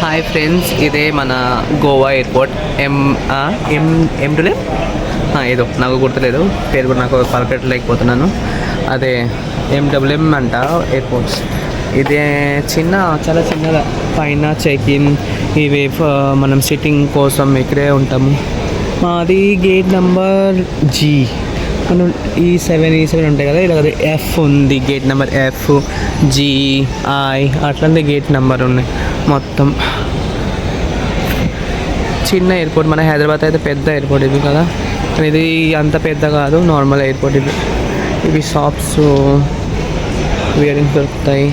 Hi friends, ఇదే మన Goa airport. ఎండులే ఏదో నాకు గుర్తులేదు, పేరు కూడా నాకు పలకట్లేకపోతున్నాను. అదే ఎండబ్ల్యూఎం అంట ఎయిర్పోర్ట్స్. ఇదే చాలా చిన్నగా పైన చెక్ ఇన్, ఇవి మనం సిట్టింగ్ కోసం ఇక్కడే ఉంటాము. మాది గేట్ నెంబర్ జీ. మనం ఈ7 ఉంటాయి కదా, ఇలా ఎఫ్ ఉంది, gate number F, G, I అట్లనే గేట్ నెంబర్ ఉన్నాయి. మొత్తం చిన్న ఎయిర్పోర్ట్. మన హైదరాబాద్ అయితే పెద్ద ఎయిర్పోర్ట్ ఇది కదా, ఇది అంత పెద్ద కాదు, నార్మల్ ఎయిర్పోర్ట్ ఇది. ఇవి షాప్స్ వేరింగ్ దొరుకుతాయి.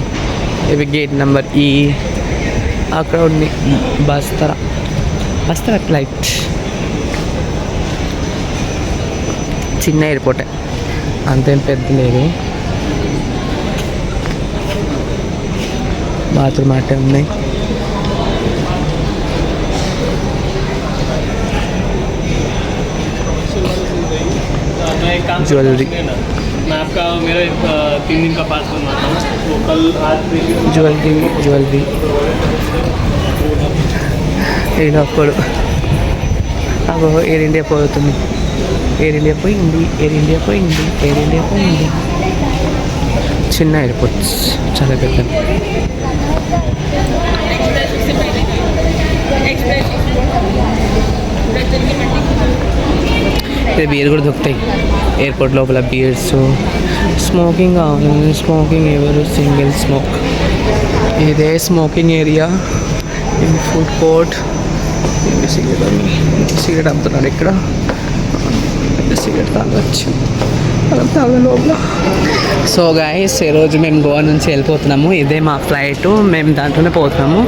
ఇవి గేట్ నెంబర్ ఈ. అక్కడ ఉంది బస్తరా ఫ్లైట్. చిన్న ఎయిర్పోర్టే, అంతేం పెద్ద లేదు. బాత్రూమ్ అట్టే ఉన్నాయి. ज्वेलरी मैं आपका मेरा 3 दिन का पास बनवाता हूँ, तो कल आज ज्वेलरी అప్పుడు అగో ఎయిర్ ఇండియా పోతుంది. ఎయిర్ ఇండియా పోయింది. చిన్న ఎయిర్పోర్ట్స్, చాలా పెద్ద. ఇది బీర్ కూడా దొరుకుతాయి ఎయిర్పోర్ట్ లోపల. బీర్స్, స్మోకింగ్ కావాలి. స్మోకింగ్ ఎవరు? Single smoke. ఇదే స్మోకింగ్ ఏరియా. ఇది ఫుడ్ కోర్ట్. సిగరెట్ అమ్ముతున్నాడు ఇక్కడ. సిగరెట్ తాగొచ్చు, లోపల. సో గైస్, ఈరోజు మేము గోవా నుంచి వెళ్ళిపోతున్నాము. ఇదే మా ఫ్లైట్, మేము దాంట్లోనే పోతున్నాము.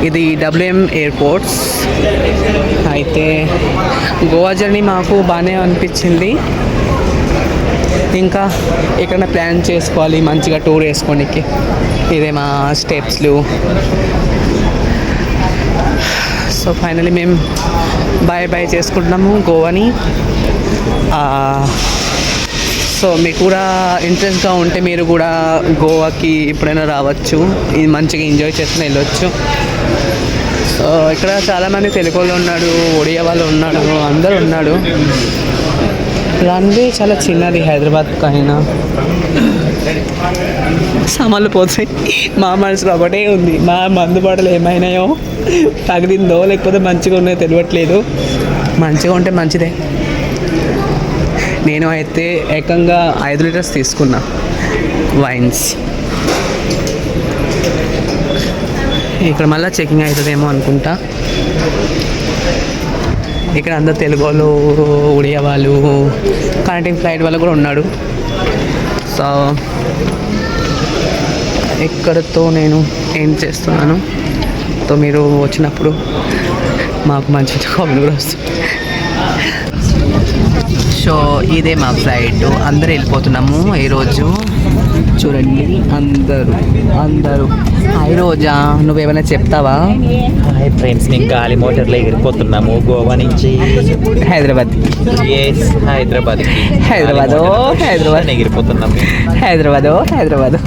ఇది డబ్ల్యూఎం ఎయిర్పోర్ట్స్. అయితే గోవా జర్నీ మాకు బాగానే అనిపించింది. ఇంకా ఎక్కడైనా ప్లాన్ చేసుకోవాలి మంచిగా టూర్ వేసుకోనికి. ఇదే మా స్టెప్స్లు. సో ఫైనలీ మేము బాయ్ చేసుకుంటున్నాము గోవాని. సో మీకు కూడా ఇంట్రెస్ట్గా ఉంటే మీరు కూడా గోవాకి ఎప్పుడైనా రావచ్చు. ఇది మంచిగా ఎంజాయ్ చేసుకుని వెళ్ళొచ్చు. సో ఇక్కడ చాలామంది తెలుగు వాళ్ళు ఉన్నాడు, ఒడియా వాళ్ళు ఉన్నాడు, అందరూ ఉన్నాడు. రన్వే చాలా చిన్నది హైదరాబాద్ అయినా. సామాన్లు పోతాయి. మా మనసులో ఒకటే ఉంది, మా మందు బాటలు ఏమైనాయో, తగిలిందో లేకపోతే మంచిగా ఉన్నాయో తెలియట్లేదు. మంచిగా ఉంటే మంచిదే. నేను అయితే ఏకంగా 5 లీటర్స్ తీసుకున్నా వైన్స్. ఇక్కడ మళ్ళీ చెకింగ్ అవుతుందేమో అనుకుంటా. ఇక్కడ అందరు తెలుగు వాళ్ళు, ఒడియా వాళ్ళు, కనెక్టింగ్ ఫ్లైట్ వాళ్ళు కూడా ఉన్నాడు. సో ఇక్కడతో నేను ఏం చేస్తున్నాను, సో మీరు వచ్చినప్పుడు మాకు మంచి కామెంట్ కూడా వస్తుంది. సో ఇదే మా ఫ్లైట్. అందరూ వెళ్ళిపోతున్నాము ఈరోజు. చూడండి అందరూ. హాయ్ రోజా, నువ్వేమైనా చెప్తావా? హాయ్ ఫ్రెండ్స్, మేము గాలి మోటార్లో ఎగిరిపోతున్నాము గోవా నుంచి హైదరాబాద్. హైదరాబాద్ ఎగిరిపోతున్నాము. హైదరాబాద్.